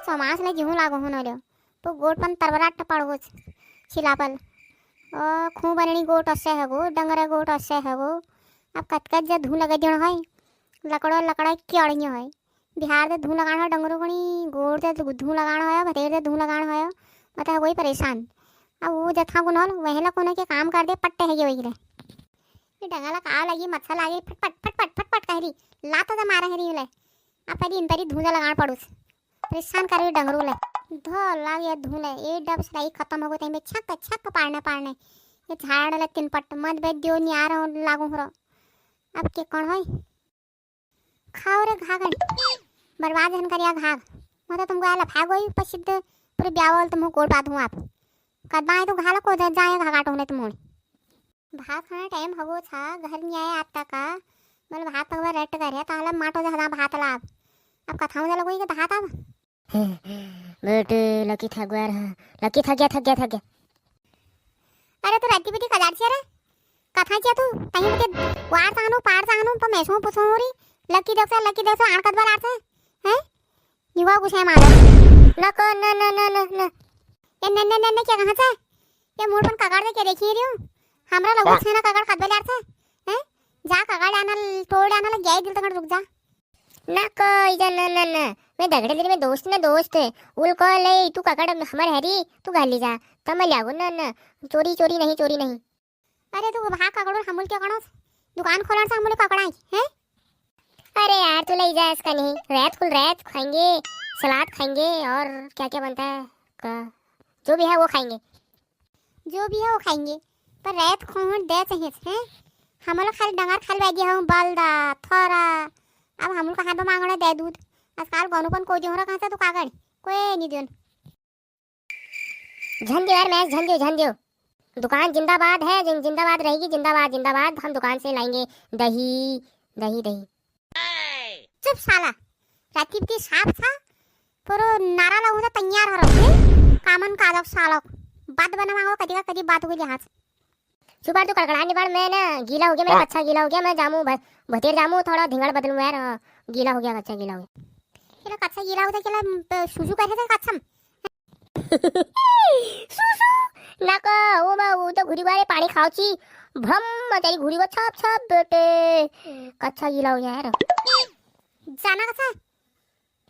चौमासला जीव लागू होऊन आलो तो गोट पण तरवराट पडवोच शिलापल खूब बनणी गोट असे है गो डंगरा गोट असे है गो अब कतकत जे धू लगे जण है लकड़ा लकड़ा क्योड़ियो है बिहार से धू लगाना है डंगरों को गोड़ से धू लगाना है भतेर से धू लगाना है मतलब वही परेशान अब वो जथा गुनल वहीला कोने के काम कर दे पट्टे है वही रे ये डंगाला का लगी मच्छा लागे फटफट फटफट फटफट कहरी लात से मारे हरी ले अब पहली इन परी धूजा लगाना पड़ूस परेशान करे डंगरू ले धो लागे धूले ए डब सराई खत्म हो गई में छक छक पाड़ने पाड़ने ये झाड़ ले तीन पट मत बेच दियो नियार लागू हो अब के कौन है खाओ रे घागन बर्बाद हन करिया घाग मतलब तुमको आला भाग गई प्रसिद्ध पूरे ब्यावल तुम कोट बात हूं आप कदमा तो घाला को जाए घागाट होने तुम भात खाना टाइम हगो था घर में आए आता का मतलब भात हवा रेट करे ताला माटो जहां भात लाभ अब कथाओं जला कोई के भात अब बेटे लकी थक गया लकी थक गया अरे तू राती बेटी कजाड़ से रे कथा चिया तू तही बेटे वार सानू पार सानू तो मैसो पुछो री लकी देखो आड़ कदवा लार से हैं युवा कुछ है मार नको न ये न क्या कहां से ये मोर पण कगाड़ दे के देखी रही हूं हमरा लगो छेना कगाड़ कदवा लार से हैं जा कगाड़ आना तोड़ आना लग जाए दिल तक रुक जा नको इधर न मैं दगड़े दिन में दोस्त है उल को ले तू कगाड़ हमर हरी तू गाली जा तम लागो न चोरी नहीं अरे तू भाग कगड़ो हमल के कणो दुकान खोलन से हमल पकड़ाई हैं अरे यार तू ले जा इसका नहीं रैत खाएंगे सलाद खाएंगे और क्या क्या बनता है का जो भी है वो खाएंगे पर रैत खोन दे चाहिए हैं हमल खाली डंगर खाल बाई दिया हूं बलदा थोरा अब हमल का हाथ मांगना दे दूध आजकल गनु पण को जोहरा कहां से तू कागड़ कोई नहीं देन झंडियो यार मैं झंडियो दुकान जिंदाबाद है जिंदाबाद रहेगी जिंदाबाद हम दुकान से लाएंगे दही चुप साला राती की साफ था पुरो नारा लागू था तैयार हो रहे कामन कालक सालक बात बना मांगो कदी बात हो गई जहां सुबह तो कड़कड़ाने पर मैं ना गीला हो गया मेरा कच्चा गीला हो गया मैं जामू भतेर जामू थोड़ा धिंगड़ बदलूं यार गीला हो गया कच्चा गीला हो गया केला कच्चा गीला होता केला सुसु करे थे कच्चम सुसु नको वो तो घुरी वाले पानी खाओची भ्रम तेरी घुरी को छाप बेटे कच्चा गीला हो गया यार जाना कसा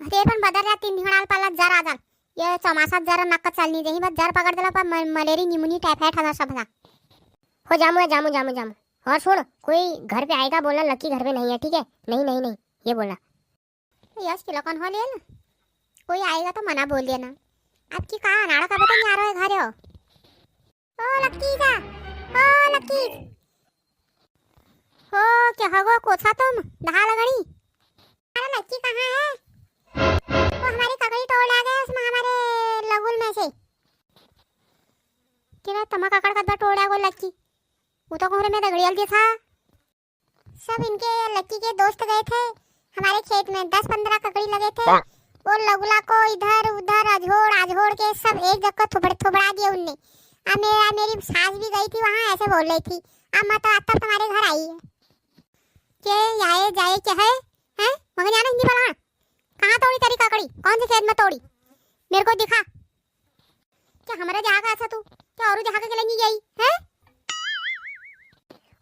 ते पण बदर या 3 दिवसाल पाला जरा आजार ये चौमासात जरा नक्का चालनी देही बस जर पकड़ देला पर मलेरिया निमोनिया टाइफाइड हदा सब हो जामू और सुन कोई घर पे आएगा बोलना लकी घर पे नहीं है ठीक है नहीं ये बोलना यस के लोगन हो ले कोई आएगा तो मना बोल देना आपकी कहां नाड़ा का बता नहीं आ रहा है घर ओ लकी हो क्या होगा कोसा तुम दहा लगड़ी अरे लकी कहां है वो हमारी ककड़ी तोड़ आ गए उसमें हमारे लगुल में से किरा तमा ककड़ कदवा तोड़ा गो लकी वो तो कोहरे में दगड़ियल दिया था सब इनके लकी के दोस्त गए थे हमारे खेत में 10-15 ककड़ी लगे थे वो लगुला को इधर उधर आझोड़ के सब एक जगह थोबड़ा दिया उनने अब मेरी सास भी गई थी वहां ऐसे बोल रही थी अब मैं तो तब तुम्हारे घर आई है के आए जाए क्या है हैं मगर जाना हिंदी बोला कहां तोड़ी तेरी ककड़ी कौन से खेत में तोड़ी मेरे को दिखा क्या हमारे जहां का ऐसा तू क्या और जहां के लिए नहीं गई हैं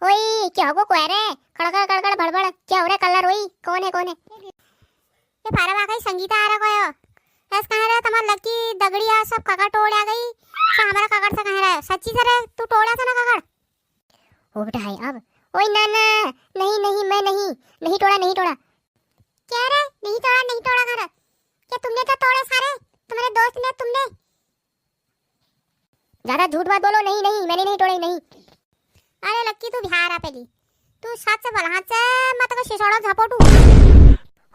ओए क्या हो कोरे कड़कड़ भड़बड़ क्या हो रे कलर ओए कौन है ये पारा वाकई संगीता आ रहा कोयो ऐस कह रहा तुम्हारा लकी दगड़िया सब ककड़ तोड़ आ गई सब हमारा ककड़ से कह रहा है सच्ची से रे तू तोड़ा था ना ककड़ ओ बेटा है अब ओए ना नहीं मैं नहीं तोड़ा क्या रे नहीं तोड़ा कर क्या तुमने तो तोड़े सारे तुम्हारे दोस्त ने तुमने ज्यादा झूठ मत बोलो नहीं मैंने नहीं तोड़े नहीं अरे लक्की तू बिहार आ पहली तू सच बोल हां से मत को शिशोड़ा झपोटू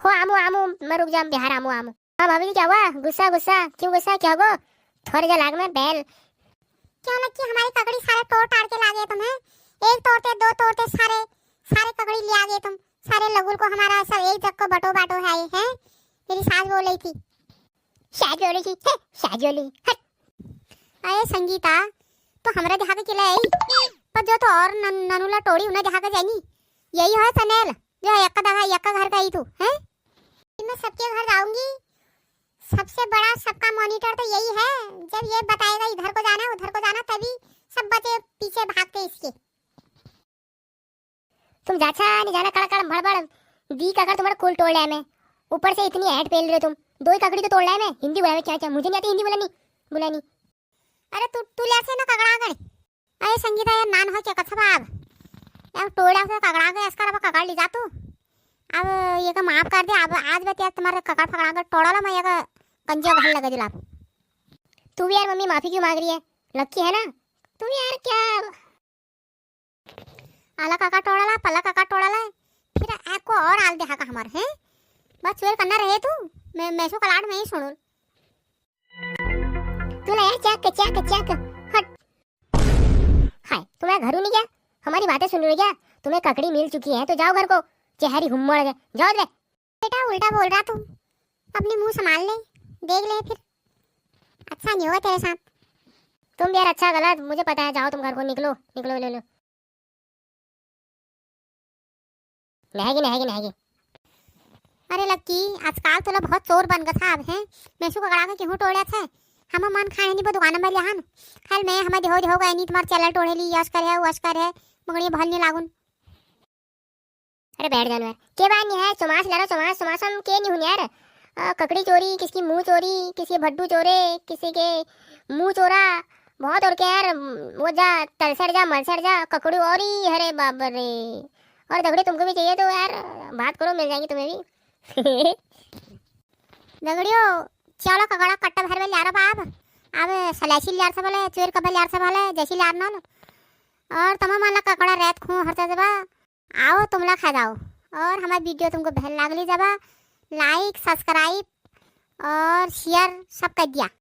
हो आमू मैं रुक जा बिहार आमू हां भाभी क्या हुआ गुस्सा क्यों गुस्सा क्या हो थोड़े जा लाग में बैल क्यों लक्की हमारी ककड़ी सारे तोड़ ताड़ के लागे तुम्हें एक तोड़ते दो तोड़ते सारे ककड़ी ले आ गए तुम सारे लगुल को हमारा सब एक जग को बाटो है मेरी सास बोल रही थी शाजोली अरे संगीता तो हमरा देखा के किला आई पर जो तो और ननुला टोड़ी उन्हें देखा के जानी यही है सनेल जो एक का घर का ही तू हैं मैं सबके घर जाऊंगी सबसे बड़ा सबका मॉनिटर तो यही है, जब ये बताएगा इधर को जाना उधर को जाना तभी सब बच्चे पीछे भागते इसके। तुम जाछा नहीं जाना कड़ा कड़ा भड़बड़ दी काकर तुम्हारा कुल तोड़ लिया मैं, ऊपर से इतनी ऐड पेल रहे तुम, दो ही काकड़ी तो तोड़ लिया मैं। हिंदी बोला क्या क्या, मुझे नहीं आती हिंदी बोला नहीं। अरे तू तुल्यासे ना कगड़ा गए, अरे संगीता यार नान हो चकत बाब यार टोड़ा से कगड़ा गए इसका अब कगड़ ली जा तू। अब ये का माफ कर दे, अब आज बतिया तुम्हारे कगड़ फगड़ा कर टोड़ा ला मैं ये का कंजे भल लगा दिला। तू भी यार मम्मी माफी क्यों मांग रही है, लक्की है ना तू भी यार क्या। आला काका टोड़ा ला पला काका टोड़ा ला फिर आपको और आल देखा का हमारे हैं बस चोर करना रहे तू। मैं सो कलाट में ही सुनूं तू ना यार चक हट। हाय तुम्हारा घर नहीं क्या, हमारी बातें सुन रही क्या। तुम्हें ककड़ी मिल चुकी है तो जाओ घर को, चेहरी हुम्मड़ गए जाओ रे। बेटा उल्टा बोल रहा तू, अपने मुंह संभाल ले, देख ले फिर अच्छा नहीं होगा तेरे साथ। तुम भी यार अच्छा गलत मुझे पता है, जाओ तुम घर को, निकलो ले लो। नहाएगी। अरे लक्की आजकल तुला बहुत चोर बन गया था अब हैं, मैं सु कगड़ा के क्यों टोड़या था हम मन खाने नहीं दुकान में लिहान खाल मैं हमें देहो गए नहीं तुम्हारे चैनल टोड़े ली यश कर है मगर ये भल नहीं लागून। अरे बैठ जानवर के बात नहीं है, चमास ला रहा चमास हम के नहीं हुन यार। ककड़ी चोरी, किसकी मुंह चोरी, किसी भड्डू चोरे, किसी के मुंह चोरा, बहुत और क्या यार। वो जा तलसर जा मलसर जा ककड़ू और ही, अरे बाप रे। और दगड़ी तुमको भी चाहिए तो यार बात करो, मिल जाएंगी तुम्हें भी। दगड़ियो चलो कगड़ा कट्टा भर में यार बाब अब सलासी यार से बोले चोर कबल यार से बोले जैसी यार ना और तमाम वाला ककड़ा रेत खू हरता जबा आओ तुमला खा जाओ। और हमारी वीडियो तुमको भल लागली जबा लाइक सब्सक्राइब और शेयर सब कर दिया।